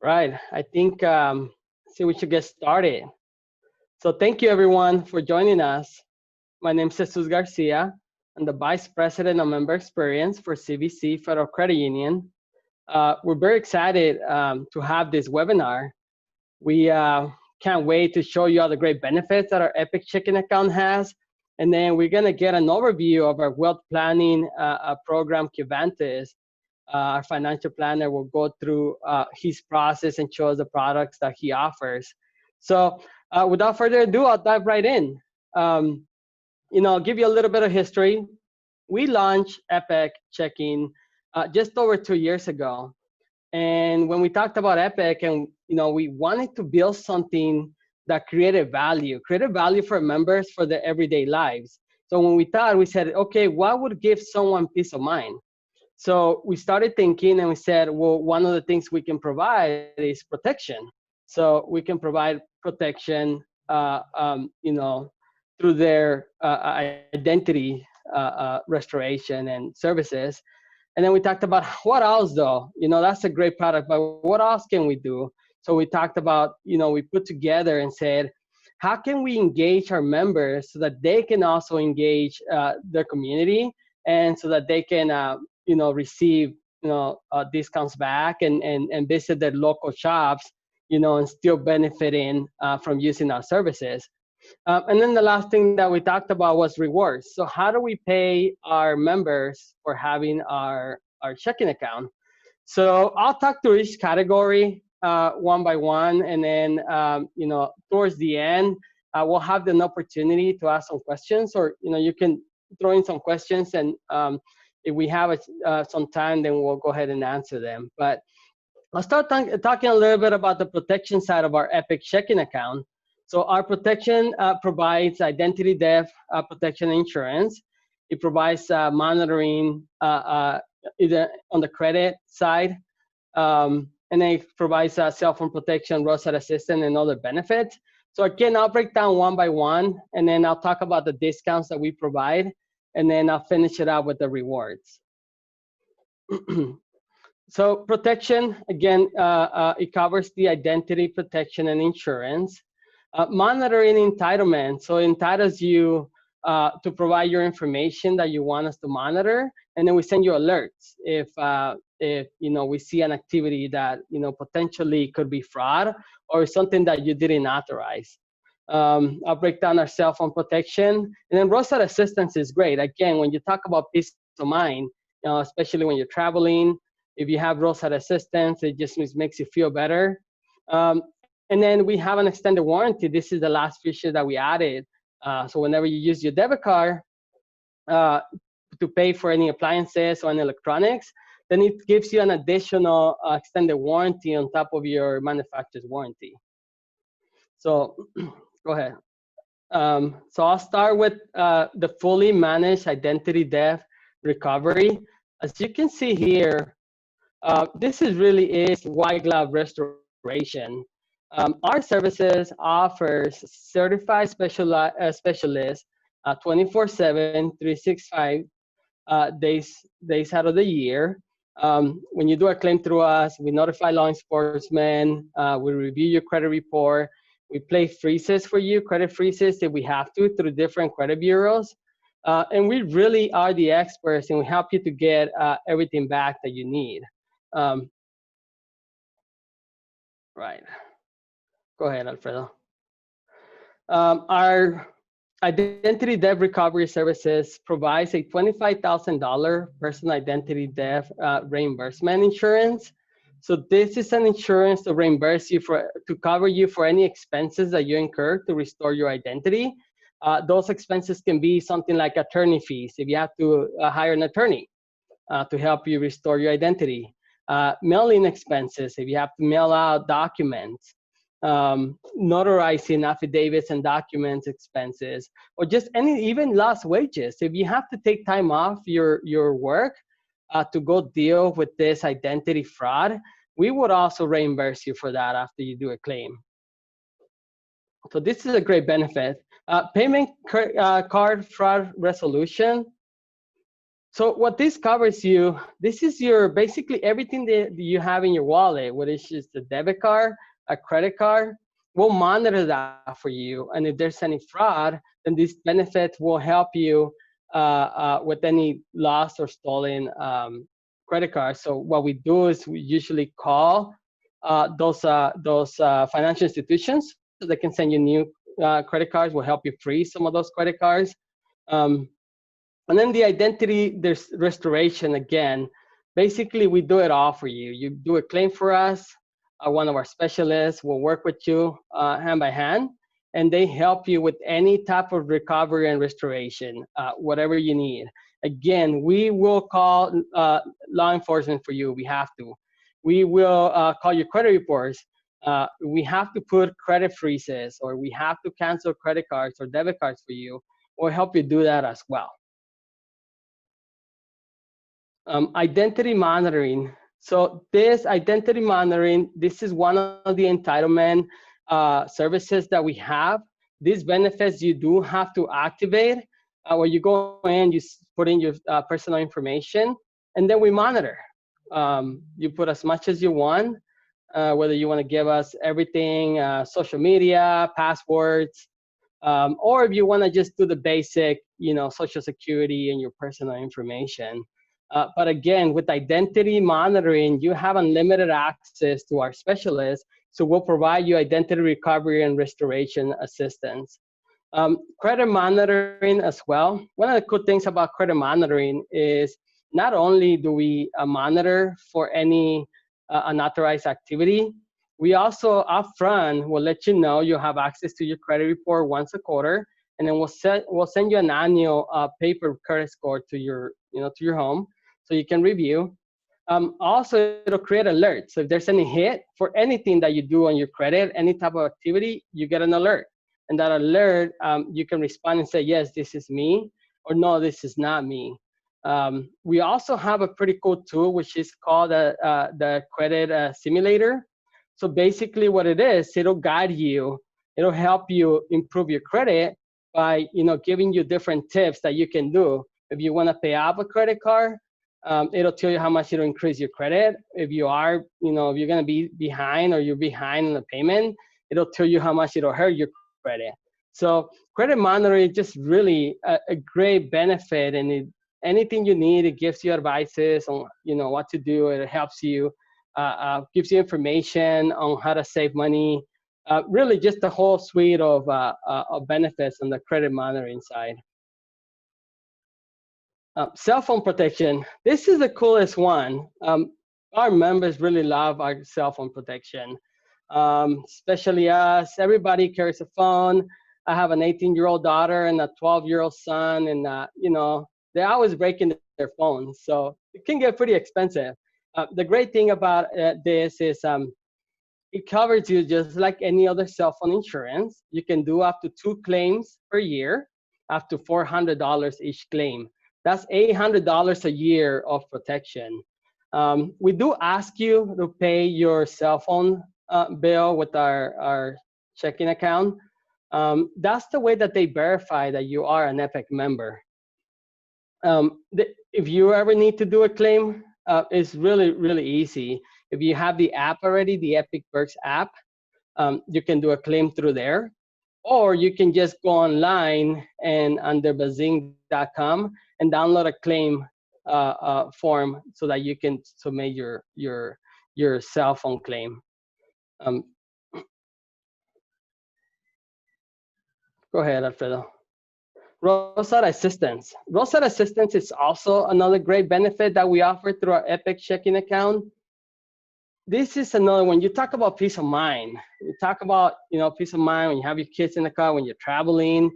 Right. I think see we should get started. So thank you everyone for joining us. My name is Jesus Garcia. I'm the Vice President of Member Experience for CVC Federal Credit Union. We're very excited to have this webinar. We can't wait to show you all the great benefits that our EPIC checking account has. And then we're gonna get an overview of our wealth planning program, CuVantis. Our financial planner will go through his process and show us the products that he offers. So without further ado, I'll dive right in. I'll give you a little bit of history. We launched EPIC checking just over 2 years ago. And when we talked about EPIC and we wanted to build something that created value for members for their everyday lives. So when we thought, we said, okay, what would give someone peace of mind? So we started thinking and we said, well, one of the things we can provide is protection. So we can provide protection, through their identity restoration and services. And then we talked about what else though? That's a great product, but what else can we do? So we talked about, we put together and said, how can we engage our members so that they can also engage their community and so that they can receive discounts back and visit their local shops, and still benefiting from using our services. And then the last thing that we talked about was rewards. So how do we pay our members for having our checking account? So I'll talk through each category one by one, and then towards the end we'll have an opportunity to ask some questions, or you can throw in some questions, and if we have some time, then we'll go ahead and answer them. But I'll start talking a little bit about the protection side of our EPIC checking account. So our protection provides identity theft protection insurance. It provides monitoring either on the credit side, and then it provides cell phone protection, roadside assistance, and other benefits. So again, I'll break down one by one, and then I'll talk about the discounts that we provide, and then I'll finish it out with the rewards. So protection, again, it covers the identity protection and insurance. Monitoring entitlement, so it entitles you to provide your information that you want us to monitor, and then we send you alerts if we see an activity that potentially could be fraud or something that you didn't authorize. I'll break down our cell phone protection, and then roadside assistance is great. Again, when you talk about peace of mind, especially when you're traveling, if you have roadside assistance, it just makes you feel better. And then we have an extended warranty. This is the last feature that we added. So whenever you use your debit card to pay for any appliances or any electronics, then it gives you an additional extended warranty on top of your manufacturer's warranty. So go ahead. So I'll start with the fully managed identity theft recovery. As you can see here, this really is white glove restoration. Our services offers certified specialists 24/7, 365 days out of the year. When you do a claim through us, we notify law enforcement, we review your credit report, we play freezes for you, credit freezes if we have to through different credit bureaus. And we really are the experts, and we help you to get everything back that you need. Right. Go ahead, Alfredo. Our identity theft recovery services provides a $25,000 personal identity theft reimbursement insurance. So this is an insurance to reimburse you to cover you for any expenses that you incur to restore your identity. Those expenses can be something like attorney fees if you have to hire an attorney to help you restore your identity. Mailing expenses if you have to mail out documents. Notarizing affidavits and documents expenses, or just even lost wages. If you have to take time off your work to go deal with this identity fraud, we would also reimburse you for that after you do a claim. So this is a great benefit. Payment card fraud resolution. So what this covers you, this is your basically everything that you have in your wallet, whether it's just a debit card, a credit card. We'll monitor that for you, and if there's any fraud, then this benefit will help you with any lost or stolen credit cards. So what we do is we usually call those financial institutions so they can send you new credit cards. We'll help you freeze some of those credit cards. And then the identity, there's restoration again. Basically, we do it all for you. You do a claim for us, one of our specialists will work with you hand by hand, and they help you with any type of recovery and restoration, whatever you need. Again, we will call law enforcement for you. We have to. We will call your credit reports. We have to put credit freezes, or we have to cancel credit cards or debit cards for you, or help you do that as well. Identity monitoring. So this identity monitoring, this is one of the entitlement services that we have. These benefits you do have to activate. Where you go in, you put in your personal information, and then we monitor. You put as much as you want, whether you want to give us everything, social media, passwords, or if you want to just do the basic, social security and your personal information. But again, with identity monitoring, you have unlimited access to our specialists, so we'll provide you identity recovery and restoration assistance. Credit monitoring as well. One of the cool things about credit monitoring is not only do we monitor for any unauthorized activity, we also upfront will let you know you have access to your credit report once a quarter, and then we'll send you an annual paper credit score to your home, so you can review. Also, it'll create alerts. So if there's any hit for anything that you do on your credit, any type of activity, you get an alert. And that alert, you can respond and say, yes, this is me, or no, this is not me. We also have a pretty cool tool, which is called the credit simulator. So basically what it is, it'll guide you, it'll help you improve your credit by giving you different tips that you can do. If you want to pay off a credit card, it'll tell you how much it'll increase your credit. If you are, if you're going to be behind or you're behind in the payment, it'll tell you how much it'll hurt your credit. So credit monitoring is just really a great benefit, and anything you need, it gives you advices on what to do. It helps you, gives you information on how to save money. Really, just a whole suite of benefits on the credit monitoring side. Cell phone protection. This is the coolest one. Our members really love our cell phone protection, especially us. Everybody carries a phone. I have an 18-year-old daughter and a 12-year-old son, and they're always breaking their phones, so it can get pretty expensive. The great thing about this is it covers you just like any other cell phone insurance. You can do up to 2 claims per year, up to $400 each claim. That's $800 a year of protection. We do ask you to pay your cell phone bill with our checking account. That's the way that they verify that you are an EPIC member. If you ever need to do a claim, it's really, really easy. If you have the app already, the EPIC Perks app, you can do a claim through there. Or you can just go online and under bazing.com and download a claim form so that you can submit your cell phone claim. Go ahead, Alfredo. Roadside Assistance. Roadside Assistance is also another great benefit that we offer through our EPIC checking account. This is another one. You talk about peace of mind. You talk about peace of mind when you have your kids in the car, when you're traveling.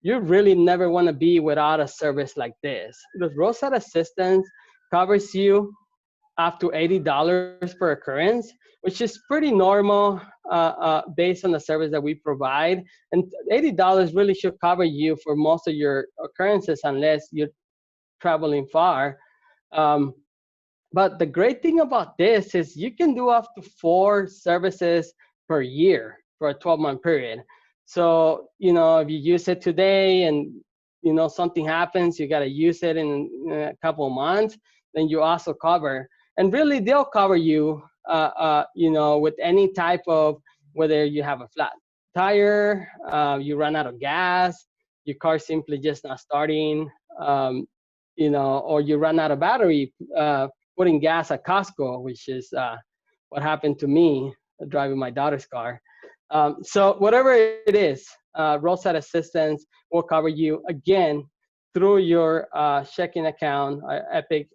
You really never want to be without a service like this. Because Roadside Assistance covers you up to $80 per occurrence, which is pretty normal based on the service that we provide. And $80 really should cover you for most of your occurrences unless you're traveling far. But the great thing about this is you can do up to 4 services per year for a 12-month period. So, if you use it today and you know, something happens, you got to use it in a couple of months, then you also cover. And really, they'll cover you, you know, with any type of, whether you have a flat tire, you run out of gas, your car simply just not starting, you know, or you run out of battery, putting gas at Costco, which is what happened to me driving my daughter's car. So whatever it is, Roadside Assistance will cover you again through your checking account, Epic,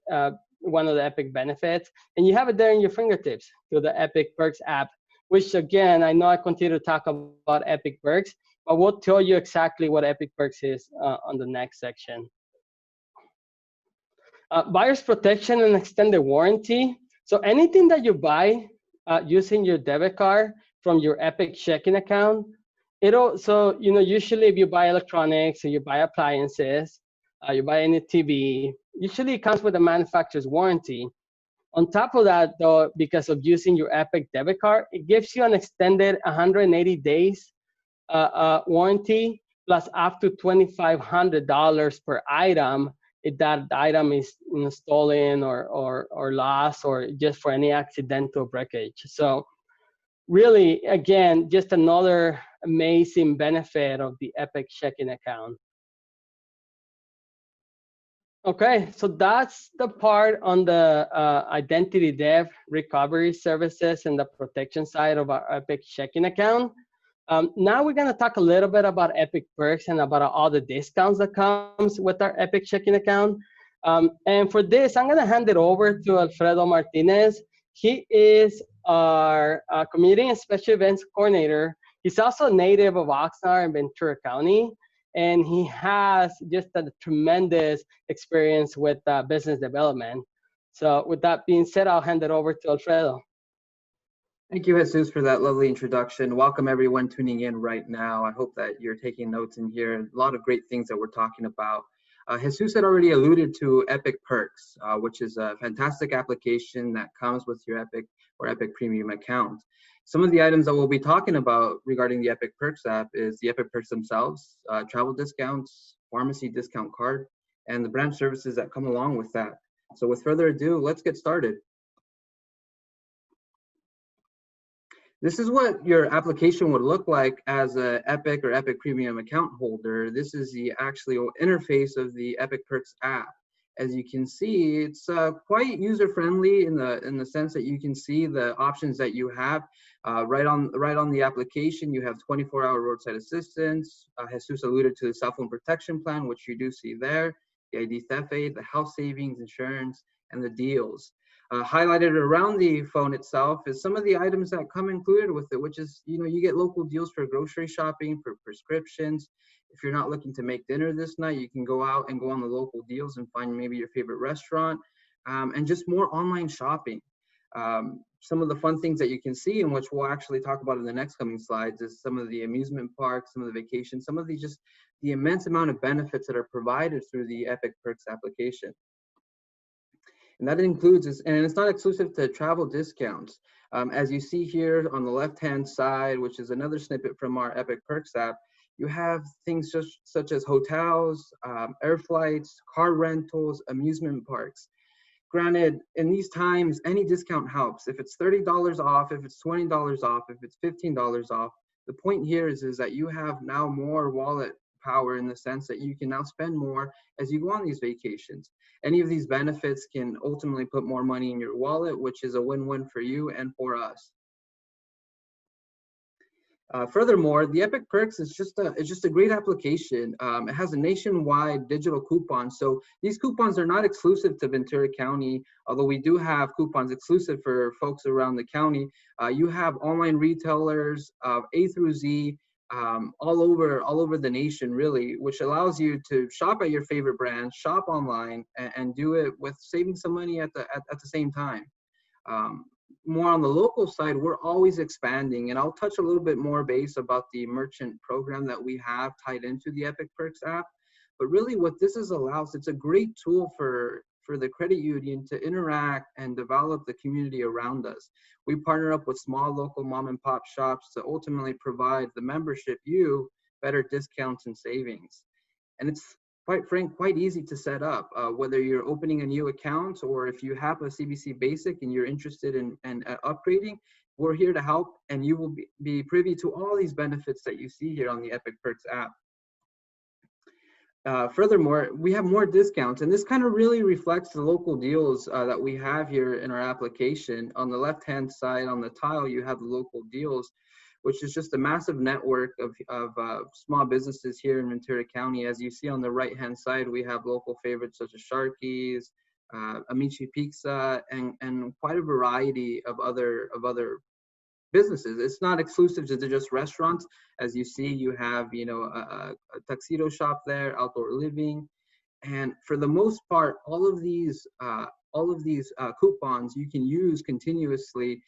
one of the Epic benefits, and you have it there in your fingertips through the Epic Perks app, which again, I know I continue to talk about Epic Perks, but we'll tell you exactly what Epic Perks is on the next section. Buyer's protection and extended warranty. So anything that you buy using your debit card from your Epic checking account, so, you know, usually if you buy electronics or you buy appliances, you buy any TV, usually it comes with a manufacturer's warranty. On top of that, though, because of using your Epic debit card, it gives you an extended 180 days warranty, plus up to $2,500 per item if that item is, you know, stolen or lost, or just for any accidental breakage. So really, again, just another amazing benefit of the Epic checking account. Okay, so that's the part on the identity theft recovery services and the protection side of our Epic checking account. Now we're gonna talk a little bit about Epic Perks and about all the discounts that comes with our Epic checking account. And for this, I'm gonna hand it over to Alfredo Martinez. He is our community and special events coordinator. He's also a native of Oxnard and Ventura County, and he has just a tremendous experience with business development. So with that being said, I'll hand it over to Alfredo. Thank you, Jesus, for that lovely introduction. Welcome everyone tuning in right now. I hope that you're taking notes in here. A lot of great things that we're talking about. Jesus had already alluded to Epic Perks, which is a fantastic application that comes with your Epic or Epic Premium account. Some of the items that we'll be talking about regarding the Epic Perks app is the Epic Perks themselves, travel discounts, pharmacy discount card, and the branch services that come along with that. So with further ado, let's get started. This is what your application would look like as an Epic or Epic Premium account holder. This is the actual interface of the Epic Perks app. As you can see, it's quite user-friendly in the sense that you can see the options that you have right on the application. You have 24-hour roadside assistance. Jesus alluded to the cell phone protection plan, which you do see there, the ID theft aid, the house savings, insurance, and the deals. Highlighted around the phone itself is some of the items that come included with it, which is, you know, you get local deals for grocery shopping, for prescriptions. If you're not looking to make dinner this night, you can go out and go on the local deals and find maybe your favorite restaurant, and just more online shopping. Some of the fun things that you can see, and which we'll actually talk about in the next coming slides, is some of the amusement parks, some of the vacations, some of the just the immense amount of benefits that are provided through the Epic Perks application. And that includes, and it's not exclusive to travel discounts. As you see here on the left-hand side, which is another snippet from our Epic Perks app, you have things such as hotels, air flights, car rentals, amusement parks. Granted, in these times, any discount helps. If it's $30 off, if it's $20 off, if it's $15 off, the point here is that you have now more wallet power in the sense that you can now spend more as you go on these vacations. Any of these benefits can ultimately put more money in your wallet, which is a win-win for you and for us. Furthermore, the Epic Perks is just a great application. It has a nationwide digital coupon. So these coupons are not exclusive to Ventura County, although we do have coupons exclusive for folks around the county. You have online retailers A through Z, all over the nation, really, which allows you to shop at your favorite brand, shop online, and do it with saving some money at the same time. More on the local side, we're always expanding, and I'll touch a little bit more base about the merchant program that we have tied into the Epic Perks app. But really what this allows, it's a great tool for the credit union to interact and develop the community around us. We partner up with small local mom and pop shops to ultimately provide the membership you better discounts and savings. And it's quite easy to set up. Whether you're opening a new account or if you have a CBC Basic and you're interested in upgrading, we're here to help, and you will be privy to all these benefits that you see here on the Epic Perks app. Furthermore, we have more discounts, and this kind of really reflects the local deals that we have here in our application. On the left-hand side on the tile, you have the local deals, which is just a massive network of small businesses here in Ventura County. As you see on the right-hand side, we have local favorites such as Sharky's, Amici Pizza, and quite a variety of other businesses. It's not exclusive to just restaurants. As you see, you have, you know, a tuxedo shop there, outdoor living, and for the most part, all of these coupons you can use continuously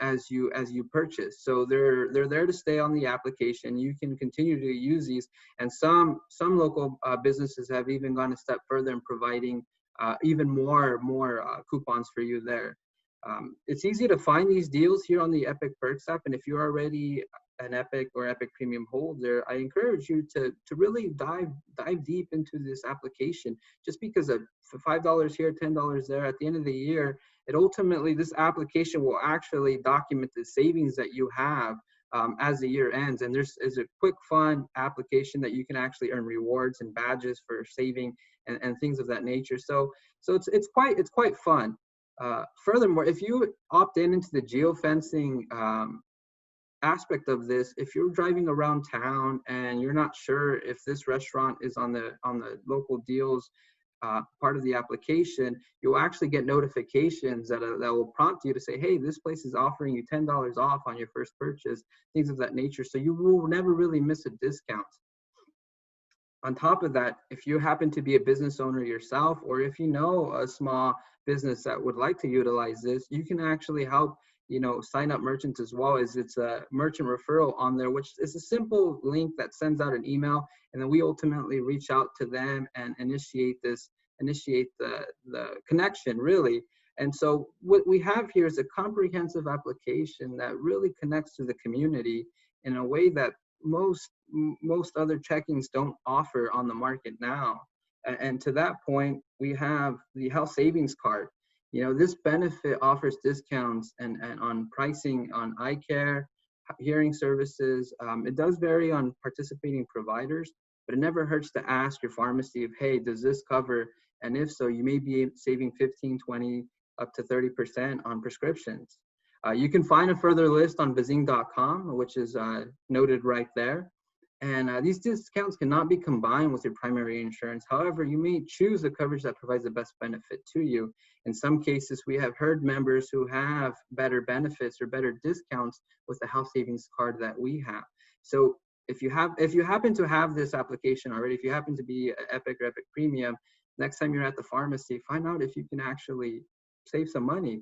as you purchase. So they're there to stay on the application. You can continue to use these, and some local businesses have even gone a step further in providing even more coupons for you there. It's easy to find these deals here on the Epic Perks app, and if you're already an Epic or Epic Premium holder, I encourage you to really dive deep into this application. Just because of $5 here, $10 there, at the end of the year, this application will actually document the savings that you have as the year ends. And there's a quick, fun application that you can actually earn rewards and badges for saving and things of that nature. So it's quite fun. Furthermore, if you opt into the geofencing aspect of this, if you're driving around town and you're not sure if this restaurant is on the local deals part of the application, you'll actually get notifications that will prompt you to say, hey, this place is offering you $10 off on your first purchase, things of that nature. So you will never really miss a discount. On top of that, if you happen to be a business owner yourself, or if you know a small business that would like to utilize this, you can actually help, you know, sign up merchants as well. As it's a merchant referral on there, which is a simple link that sends out an email, and then we ultimately reach out to them and initiate the connection, really. And so what we have here is a comprehensive application that really connects to the community in a way that most other checkings don't offer on the market now. And to that point, we have the health savings card. You know, this benefit offers discounts and on pricing on eye care, hearing services. It does vary on participating providers, but it never hurts to ask your pharmacy if, hey, does this cover? And if so, you may be saving 15, 20, up to 30% on prescriptions. You can find a further list on Bazing.com, which is noted right there. And these discounts cannot be combined with your primary insurance. However, you may choose the coverage that provides the best benefit to you. In some cases, we have heard members who have better benefits or better discounts with the health savings card that we have. So if you happen to have this application already, if you happen to be Epic or Epic Premium, next time you're at the pharmacy, find out if you can actually save some money.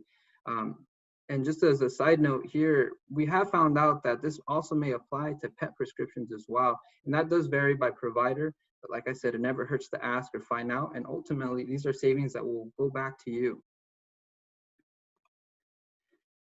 And just as a side note here, we have found out that this also may apply to pet prescriptions as well. And that does vary by provider. But like I said, it never hurts to ask or find out. And ultimately, these are savings that will go back to you.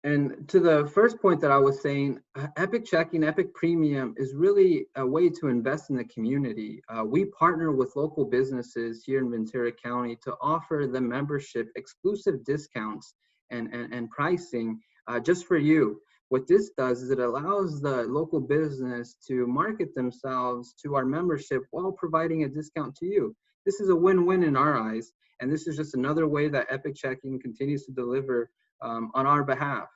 And to the first point that I was saying, Epic Checking, Epic Premium is really a way to invest in the community. We partner with local businesses here in Ventura County to offer the membership exclusive discounts and pricing just for you. What this does is it allows the local business to market themselves to our membership while providing a discount to you. This is a win-win in our eyes, and this is just another way that Epic Checking continues to deliver on our behalf.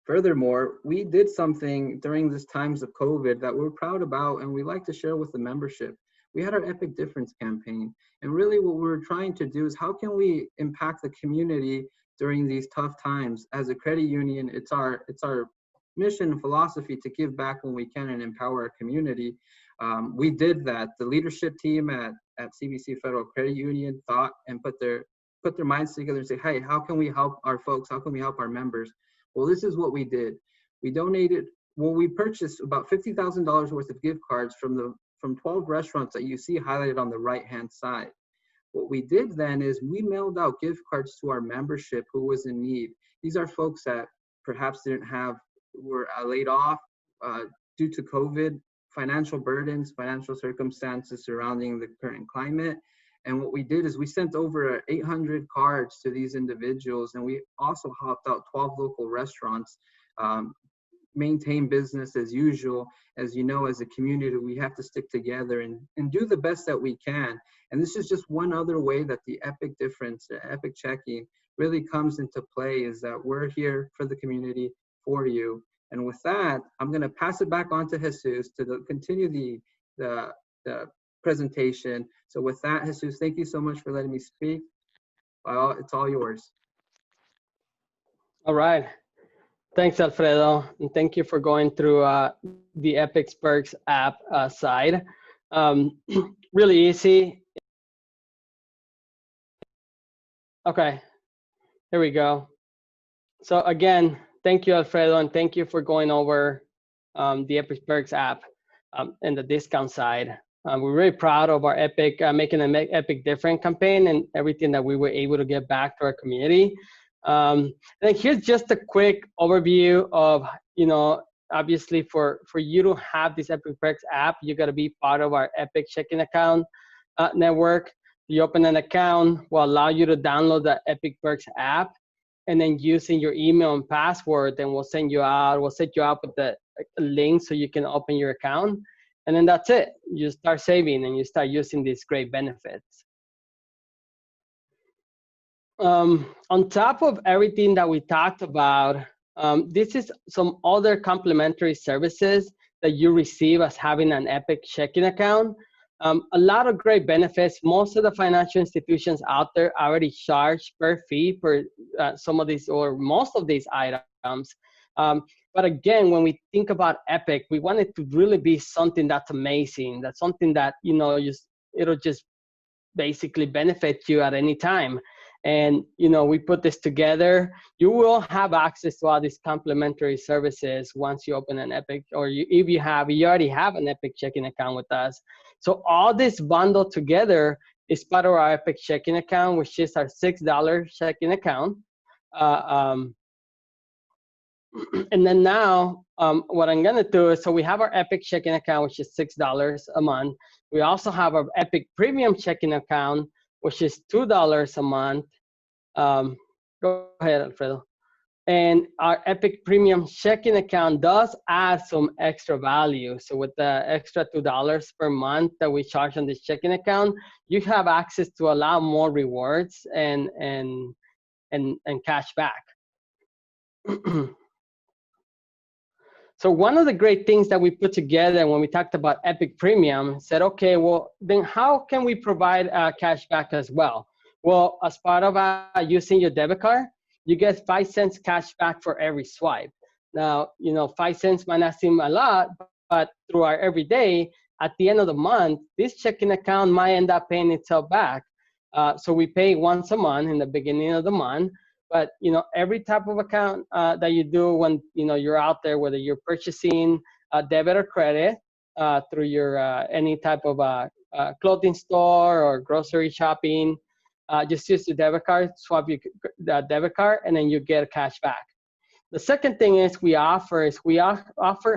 Furthermore, we did something during these times of COVID that we're proud about and we like to share with the membership. We had our Epic Difference campaign, and really what we're trying to do is how can we impact the community during these tough times? As a credit union, it's our mission and philosophy to give back when we can and empower our community. We did that. The leadership team at CBC Federal Credit Union thought and put their minds together and say, hey, how can we help our folks? How can we help our members? Well, this is what we did. We purchased about $50,000 worth of gift cards from 12 restaurants that you see highlighted on the right-hand side. What we did then is we mailed out gift cards to our membership who was in need. These are folks that perhaps were laid off due to COVID financial burdens, financial circumstances surrounding the current climate. And what we did is we sent over 800 cards to these individuals, and we also hopped out 12 local restaurants, maintain business as usual. As you know, as a community, we have to stick together and do the best that we can. And this is just one other way that the EPIC difference, the EPIC checking really comes into play, is that we're here for the community, for you. And with that, I'm gonna pass it back on to Jesus to continue the presentation. So with that, Jesus, thank you so much for letting me speak. Well, it's all yours. All right. Thanks, Alfredo, and thank you for going through the EPIC Perks app side. Really easy. Okay, here we go. So again, thank you, Alfredo, and thank you for going over the EPIC Perks app and the discount side. We're really proud of our EPIC, making an EPIC different campaign and everything that we were able to get back to our community. And here's just a quick overview of, obviously for you to have this EPIC Perks app, you got to be part of our EPIC checking account network. You open an account, will allow you to download the EPIC Perks app, and then using your email and password, then we'll set you up with the link so you can open your account. And then that's it. You start saving and you start using these great benefits. On top of everything that we talked about, this is some other complimentary services that you receive as having an EPIC checking account. A lot of great benefits. Most of the financial institutions out there already charge per fee for some of these or most of these items. But again, when we think about EPIC, we want it to really be something that's amazing. That's something that, it'll just basically benefit you at any time. And, we put this together. You will have access to all these complimentary services once you open an EPIC, or if you already have an EPIC checking account with us. So all this bundled together is part of our EPIC checking account, which is our $6 checking account. And then now, what I'm gonna do is, so we have our EPIC checking account, which is $6 a month. We also have our EPIC premium checking account, which is $2 a month. Go ahead, Alfredo. And our EPIC premium checking account does add some extra value. So with the extra $2 per month that we charge on this checking account, you have access to a lot more rewards and cash back. So one of the great things that we put together when we talked about EPIC Premium said, okay, well, then how can we provide cash back as well? Well, as part of using your debit card, you get 5 cents cash back for every swipe. Now, 5 cents might not seem a lot, but through our everyday, at the end of the month, this checking account might end up paying itself back. So we pay once a month in the beginning of the month. But every type of account that you do when you're out there, whether you're purchasing debit or credit through your any type of clothing store or grocery shopping, just use the debit card, swap your debit card, and then you get cash back. The second thing is we offer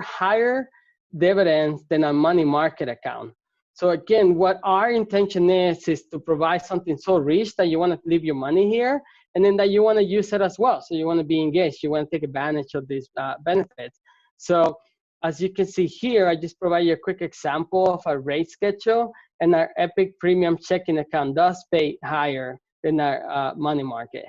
higher dividends than a money market account. So again, what our intention is to provide something so rich that you want to leave your money here, and then that you want to use it as well. So you want to be engaged. You want to take advantage of these benefits. So as you can see here, I just provide you a quick example of our rate schedule, and our EPIC Premium checking account does pay higher than our money market.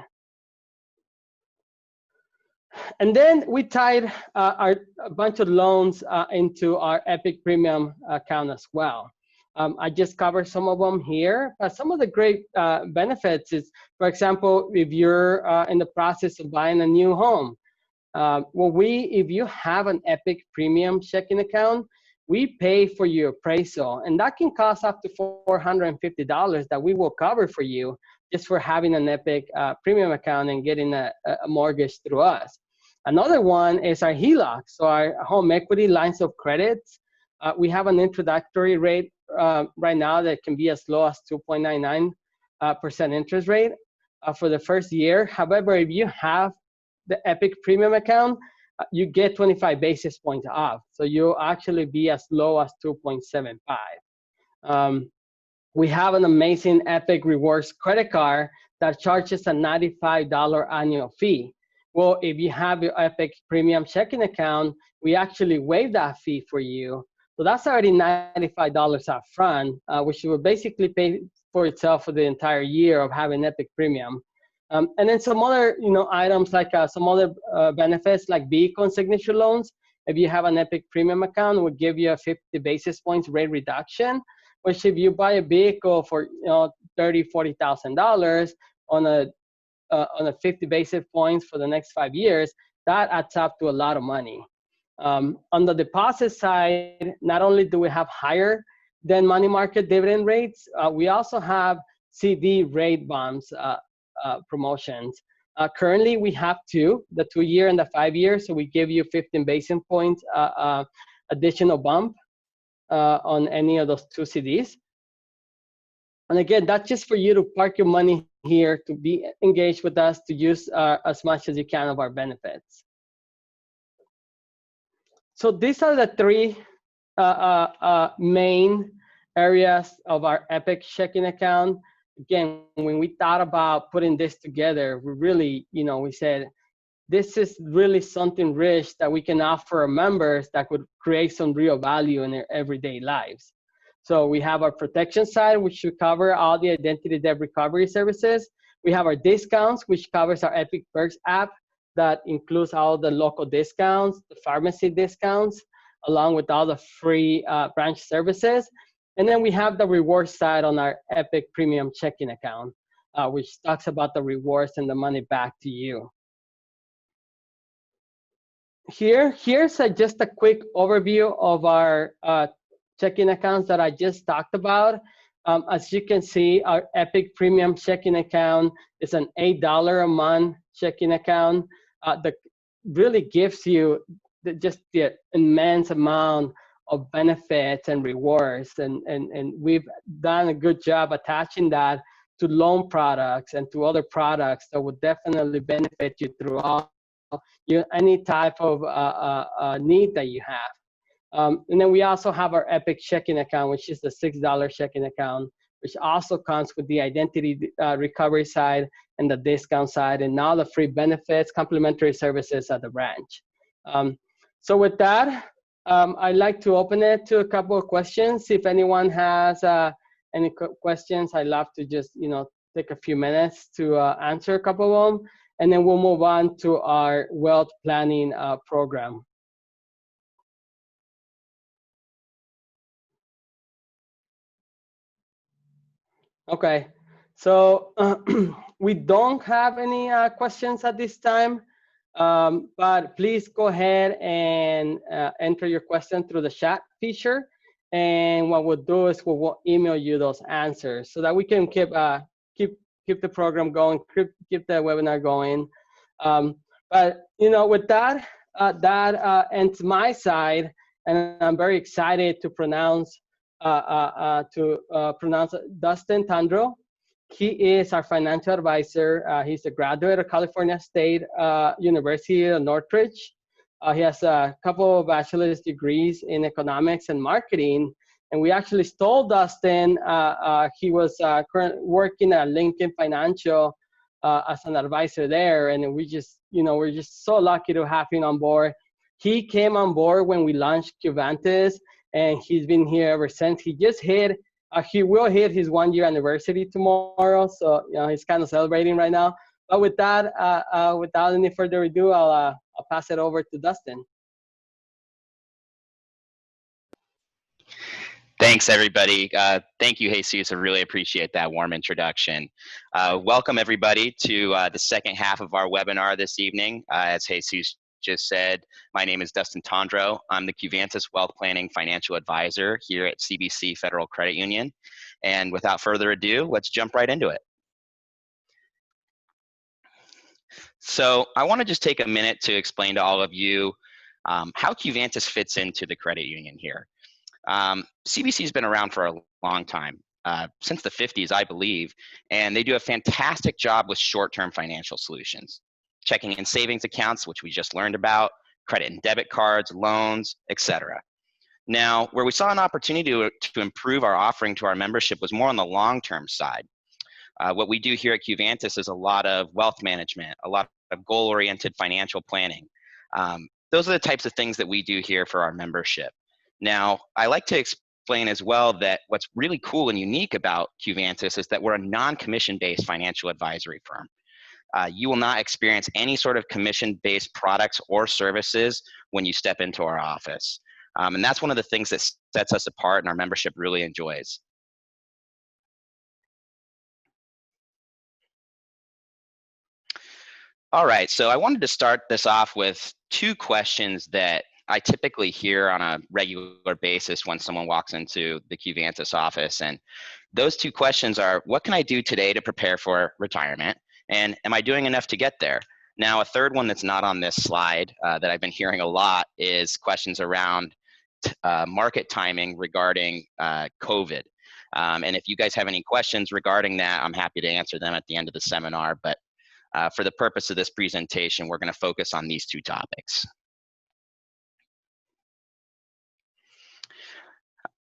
And then we tied a bunch of loans into our EPIC Premium account as well. I just covered some of them here, but some of the great benefits is, for example, if you're in the process of buying a new home, if you have an EPIC Premium checking account, we pay for your appraisal, and that can cost up to $450 that we will cover for you just for having an EPIC Premium account and getting a mortgage through us. Another one is our HELOC, so our home equity lines of credits. We have an introductory rate right now that can be as low as 2.99% interest rate for the first year. However, if you have the EPIC Premium account, you get 25 basis points off. So you'll actually be as low as 2.75. We have an amazing Epic Rewards credit card that charges a $95 annual fee. Well, if you have your Epic Premium checking account, we actually waive that fee for you. So that's already $95 up front, which will basically pay for itself for the entire year of having Epic Premium. And then some other, items like some other benefits like vehicle and signature loans. If you have an Epic Premium account, we'll give you a 50 basis points rate reduction. Which if you buy a vehicle for $30,000-$40,000 on a 50 basis points for the next 5 years, that adds up to a lot of money. On the deposit side, not only do we have higher than money market dividend rates, we also have CD rate bumps promotions. Currently, we have two, the 2-year and the 5-year. So we give you 15 basis points additional bump on any of those 2 CDs. And again, that's just for you to park your money here, to be engaged with us, to use as much as you can of our benefits. So these are the 3 main areas of our Epic checking account. Again, when we thought about putting this together, we really, we said, this is really something rich that we can offer our members that could create some real value in their everyday lives. So we have our protection side, which should cover all the identity theft recovery services. We have our discounts, which covers our Epic Perks app that includes all the local discounts, the pharmacy discounts, along with all the free branch services. And then we have the rewards side on our Epic Premium checking account, which talks about the rewards and the money back to you. Here's just a quick overview of our checking accounts that I just talked about. As you can see, our Epic Premium checking account is an $8 a month checking account that really gives you just the immense amount of benefits and rewards. And we've done a good job attaching that to loan products and to other products that would definitely benefit you throughout any type of need that you have. And then we also have our Epic checking account, which is the $6 checking account, which also comes with the identity recovery side and the discount side, and all the free benefits, complimentary services at the branch. So with that, I'd like to open it to a couple of questions. If anyone has any questions, I'd love to just take a few minutes to answer a couple of them. And then we'll move on to our wealth planning program. Okay, so we don't have any questions at this time, but please go ahead and enter your question through the chat feature. And what we'll do is we'll email you those answers so that we can keep the program going, keep the webinar going. But with that, that ends my side, and I'm very excited to pronounce Dustin Tandro. He is our financial advisor. He's a graduate of California State University of Northridge. He has a couple of bachelor's degrees in economics and marketing. And we actually stole Dustin. He was currently working at Lincoln Financial as an advisor there. And we just, we're just so lucky to have him on board. He came on board when we launched CuVantis, and he's been here ever since. He just hit, he will hit his 1-year anniversary tomorrow. So, he's kind of celebrating right now. But with that, without any further ado, I'll pass it over to Dustin. Thanks, everybody. Thank you, Jesus. I really appreciate that warm introduction. Welcome, everybody, to the second half of our webinar this evening. As Jesus just said, my name is Dustin Tandro. I'm the CuVantis Wealth Planning Financial Advisor here at CBC Federal Credit Union. And without further ado, let's jump right into it. So I want to just take a minute to explain to all of you how CuVantis fits into the credit union here. CBC has been around for a long time, since the 50s, I believe, and they do a fantastic job with short-term financial solutions. Checking and savings accounts, which we just learned about, credit and debit cards, loans, etc. Now, where we saw an opportunity to improve our offering to our membership was more on the long-term side. What we do here at CuVantis is a lot of wealth management, a lot of goal-oriented financial planning. Those are the types of things that we do here for our membership. Now, I like to explain as well that what's really cool and unique about CuVantis is that we're a non-commission-based financial advisory firm. You will not experience any sort of commission-based products or services when you step into our office. And that's one of the things that sets us apart and our membership really enjoys. All right, so I wanted to start this off with two questions that I typically hear on a regular basis when someone walks into the CuVantis office. And those two questions are, what can I do today to prepare for retirement? And am I doing enough to get there? Now, a third one that's not on this slide that I've been hearing a lot is questions around market timing regarding COVID. And if you guys have any questions regarding that, I'm happy to answer them at the end of the seminar. But for the purpose of this presentation, we're going to focus on these two topics.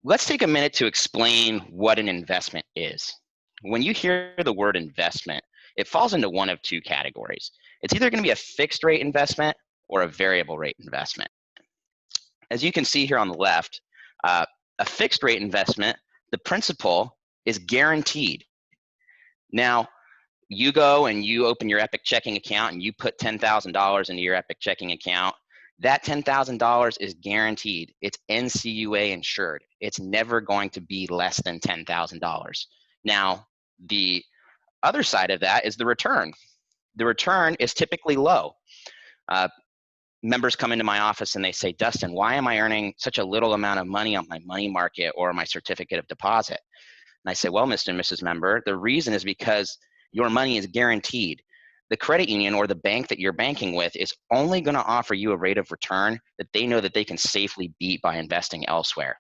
Let's take a minute to explain what an investment is. When you hear the word investment, it falls into one of two categories. It's either going to be a fixed rate investment or a variable rate investment. As you can see here on the left, a fixed rate investment, the principal is guaranteed. Now, you go and you open your EPIC checking account and you put $10,000 into your EPIC checking account. That $10,000 is guaranteed. It's NCUA insured. It's never going to be less than $10,000. Now, the other side of that is the return. The return is typically low. Members come into my office and they say, Dustin, why am I earning such a little amount of money on my money market or my certificate of deposit? And I say, well, Mr. and Mrs. Member, the reason is because your money is guaranteed. The credit union or the bank that you're banking with is only going to offer you a rate of return that they know that they can safely beat by investing elsewhere.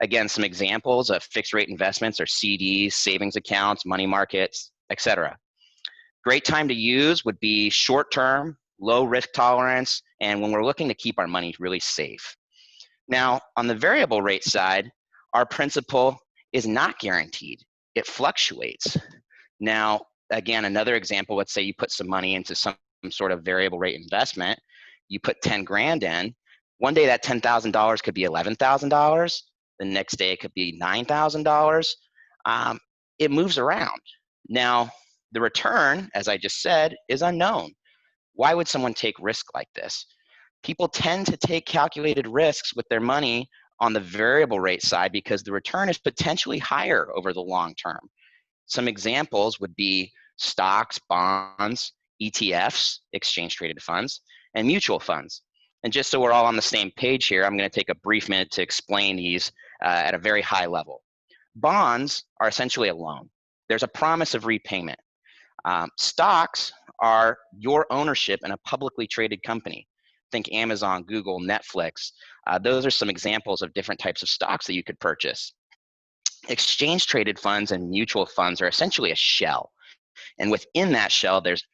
Again, some examples of fixed rate investments are CDs, savings accounts, money markets, etc. Great time to use would be short-term, low risk tolerance, and when we're looking to keep our money really safe. Now, on the variable rate side, our principal is not guaranteed. It fluctuates. Now, again, another example, let's say you put some money into some sort of variable rate investment, you put 10 grand in, one day that $10,000 could be $11,000, the next day it could be $9,000. It moves around. Now, the return, as I just said, is unknown. Why would someone take risk like this? People tend to take calculated risks with their money on the variable rate side because the return is potentially higher over the long term. Some examples would be stocks, bonds, ETFs, exchange traded funds, and mutual funds. And just so we're all on the same page here, I'm going to take a brief minute to explain these at a very high level. Bonds are essentially a loan. There's a promise of repayment. Stocks are your ownership in a publicly traded company. Think Amazon, Google, Netflix. Those are some examples of different types of stocks that you could purchase. Exchange traded funds and mutual funds are essentially a shell. And within that shell, there's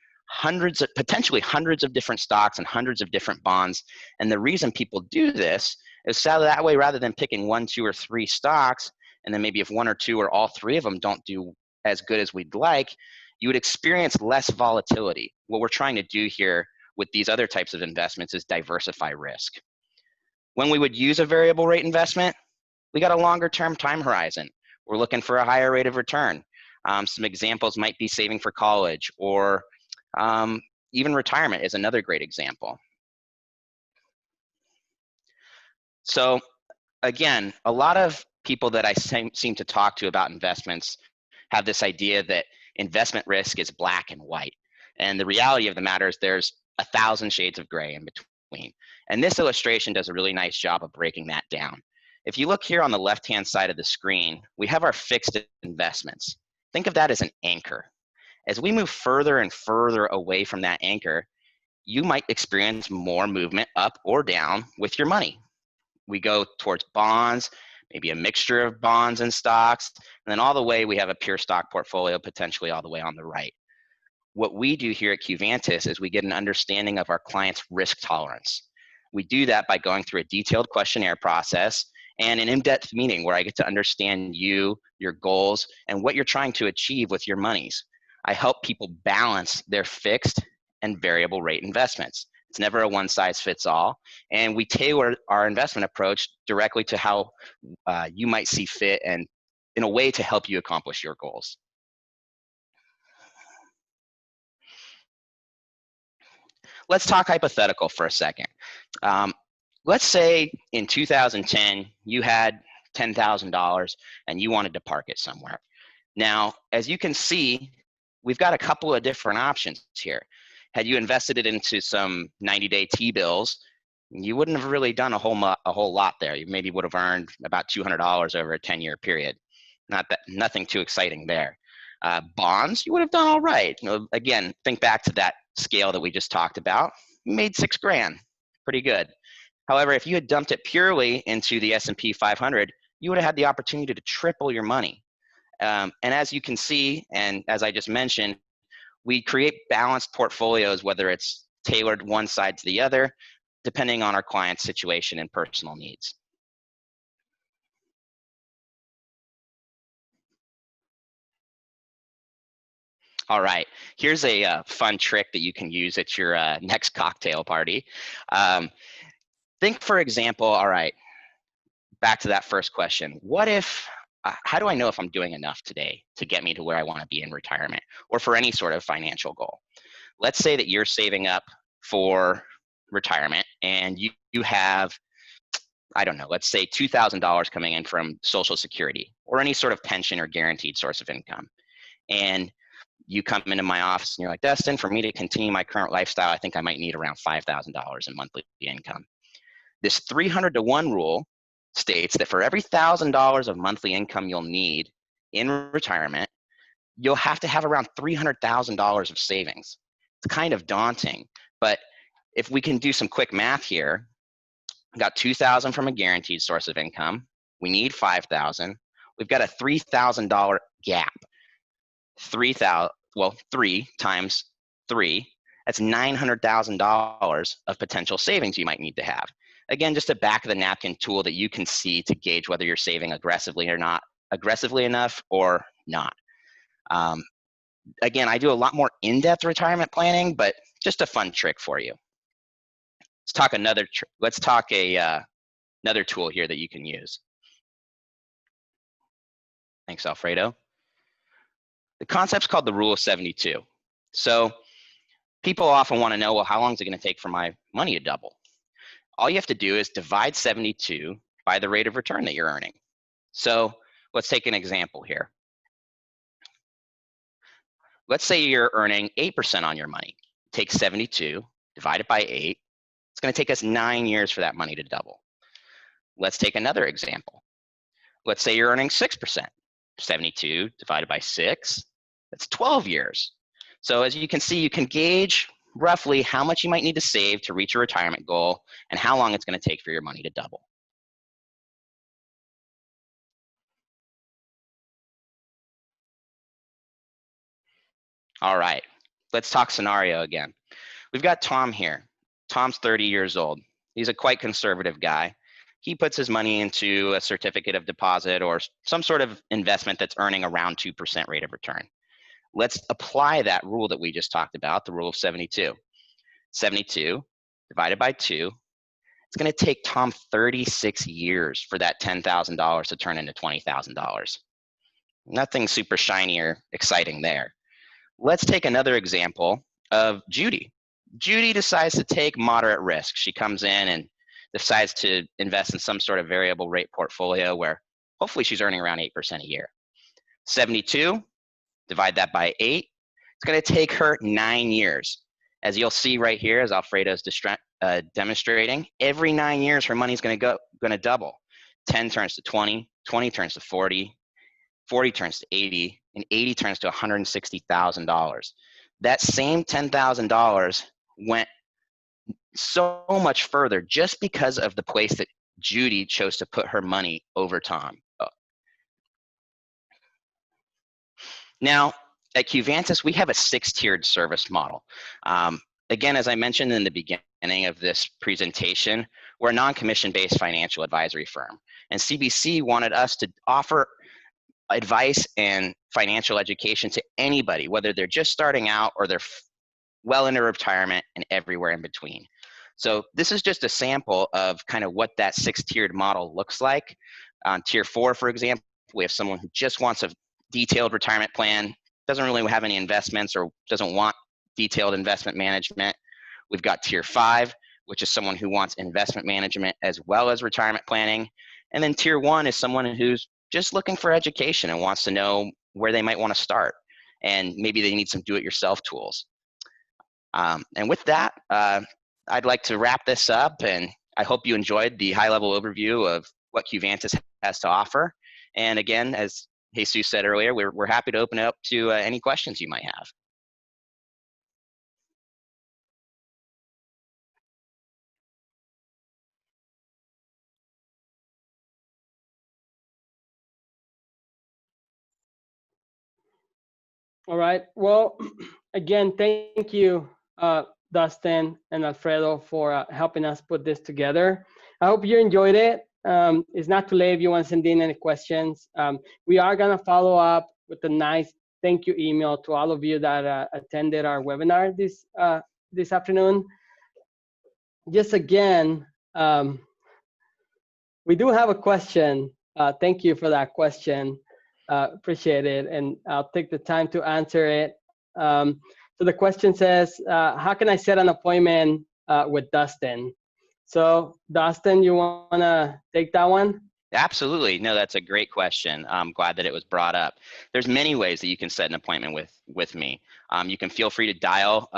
potentially hundreds of different stocks and hundreds of different bonds. And the reason people do this is so that way, rather than picking 1, 2, or 3 stocks, and then maybe if 1 or 2 or all 3 of them don't do as good as we'd like, you would experience less volatility. What we're trying to do here with these other types of investments is diversify risk. When we would use a variable rate investment, we got a longer term time horizon. We're looking for a higher rate of return. Some examples might be saving for college, or even retirement is another great example. So again, a lot of people that I seem to talk to about investments have this idea that investment risk is black and white. And the reality of the matter is there's 1,000 shades of gray in between. And this illustration does a really nice job of breaking that down. If you look here on the left-hand side of the screen, we have our fixed investments. Think of that as an anchor. As we move further and further away from that anchor, you might experience more movement up or down with your money. We go towards bonds, maybe a mixture of bonds and stocks, and then all the way we have a pure stock portfolio, potentially all the way on the right. What we do here at CuVantis is we get an understanding of our client's risk tolerance. We do that by going through a detailed questionnaire process and an in-depth meeting where I get to understand you, your goals, and what you're trying to achieve with your monies. I help people balance their fixed and variable rate investments. It's never a one-size-fits-all, and we tailor our investment approach directly to how you might see fit and in a way to help you accomplish your goals. Let's talk hypothetical for a second. Let's say in 2010, you had $10,000 and you wanted to park it somewhere. Now, as you can see, we've got a couple of different options here. Had you invested it into some 90-day T-bills, you wouldn't have really done a whole lot there. You maybe would have earned about $200 over a 10-year period. Nothing too exciting there. Bonds, you would have done all right. Again, think back to that scale that we just talked about. You made $6,000, pretty good. However, if you had dumped it purely into the S&P 500, you would have had the opportunity to triple your money. And as you can see, and as I just mentioned, we create balanced portfolios, whether it's tailored one side to the other, depending on our client's situation and personal needs. All right, here's a fun trick that you can use at your next cocktail party. Think, for example, all right, back to that first question. What if, how do I know if I'm doing enough today to get me to where I want to be in retirement or for any sort of financial goal? Let's say that you're saving up for retirement and you have, I don't know, let's say $2,000 coming in from Social Security or any sort of pension or guaranteed source of income. And you come into my office and you're like, Dustin, for me to continue my current lifestyle, I think I might need around $5,000 in monthly income. This 300-to-1 rule states that for every $1,000 of monthly income you'll need in retirement, you'll have to have around $300,000 of savings. It's kind of daunting, but if we can do some quick math here, we got $2,000 from a guaranteed source of income. We need $5,000. We've got a $3,000 gap. 3 times 3, that's $900,000 of potential savings you might need to have. Again, just a back of the napkin tool that you can see to gauge whether you're saving aggressively enough or not. Again, I do a lot more in-depth retirement planning, but just a fun trick for you. Let's talk another tool here that you can use. Thanks, Alfredo. The concept's called the rule of 72. So people often want to know, well, how long is it going to take for my money to double? All you have to do is divide 72 by the rate of return that you're earning. So let's take an example here. Let's say you're earning 8% on your money. Take 72, divide it by 8. It's going to take us 9 years for that money to double. Let's take another example. Let's say you're earning 6%. 72 divided by 6, that's 12 years. So as you can see, you can gauge roughly how much you might need to save to reach your retirement goal and how long it's going to take for your money to double. All right, let's talk scenario again. We've got Tom here. Tom's 30 years old. He's a quite conservative guy. He puts his money into a certificate of deposit or some sort of investment that's earning around 2% rate of return. Let's apply that rule that we just talked about, the rule of 72. 72 divided by 2, it's going to take Tom 36 years for that $10,000 to turn into $20,000. Nothing super shiny or exciting there. Let's take another example of Judy. Judy decides to take moderate risk. She comes in and decides to invest in some sort of variable rate portfolio where hopefully she's earning around 8% a year. 72, divide that by 8. It's going to take her 9 years. As you'll see right here, as Alfredo's demonstrating, every 9 years her money's going to double. 10 turns to 20, 20 turns to 40, 40 turns to 80, and 80 turns to $160,000. That same $10,000 went so much further just because of the place that Judy chose to put her money over Tom. Now, at CuVantis, we have a 6-tiered service model. Again, as I mentioned in the beginning, of this presentation, we're a non-commission-based financial advisory firm. And CBC wanted us to offer advice and financial education to anybody, whether they're just starting out or they're well into retirement and everywhere in between. So this is just a sample of kind of what that 6-tiered model looks like. On tier 4, for example, we have someone who just wants a detailed retirement plan, doesn't really have any investments or doesn't want detailed investment management. We've got tier 5, which is someone who wants investment management as well as retirement planning. And then tier 1 is someone who's just looking for education and wants to know where they might want to start. And maybe they need some do-it-yourself tools. And with that, I'd like to wrap this up, and I hope you enjoyed the high-level overview of what CuVantis has to offer. And again, as Jesus said earlier, we're happy to open it up to any questions you might have. All right. Well, again, thank you, Dustin and Alfredo, for helping us put this together. I hope you enjoyed it. It's not too late if you want to send in any questions. We are going to follow up with a nice thank you email to all of you that attended our webinar this afternoon. Just again, we do have a question. Thank you for that question. Appreciate it, and I'll take the time to answer it. So the question says, how can I set an appointment with Dustin? So Dustin, you want to take that one? Absolutely. No, that's a great question. I'm glad that it was brought up. There's many ways that you can set an appointment with me. You can feel free to dial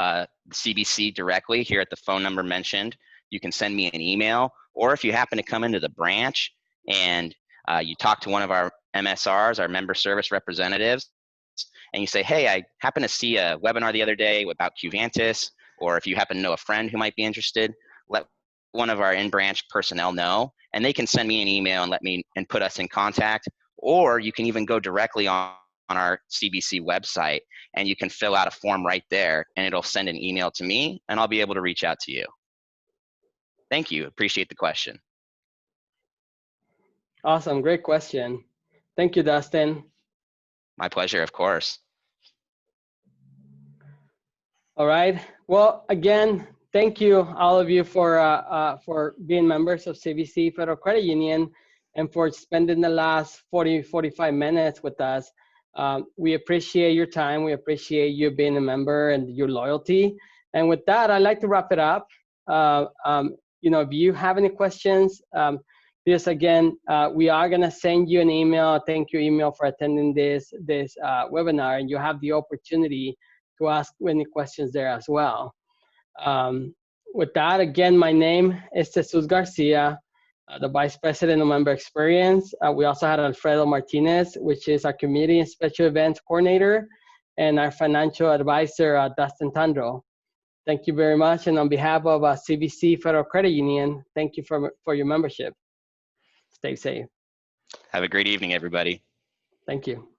CBC directly here at the phone number mentioned. You can send me an email, or if you happen to come into the branch and you talk to one of our MSRs, our member service representatives, and you say, hey, I happened to see a webinar the other day about CuVantis, or if you happen to know a friend who might be interested, let one of our in-branch personnel know, and they can send me an email and put us in contact. Or you can even go directly on our CBC website, and you can fill out a form right there, and it'll send an email to me, and I'll be able to reach out to you. Thank you. Appreciate the question. Awesome. Great question. Thank you, Dustin. My pleasure, of course. All right. Well, again, thank you, all of you, for being members of CBC Federal Credit Union and for spending the last 45 minutes with us. We appreciate your time. We appreciate you being a member and your loyalty. And with that, I'd like to wrap it up. If you have any questions, just again, we are going to send you an email, a thank you email for attending this webinar, and you have the opportunity to ask any questions there as well. With that, again, my name is Jesus Garcia, the Vice President of Member Experience. We also had Alfredo Martinez, which is our Community and Special Events Coordinator, and our Financial Advisor, Dustin Tandro. Thank you very much, and on behalf of CBC Federal Credit Union, thank you for your membership. Stay safe. Have a great evening, everybody. Thank you.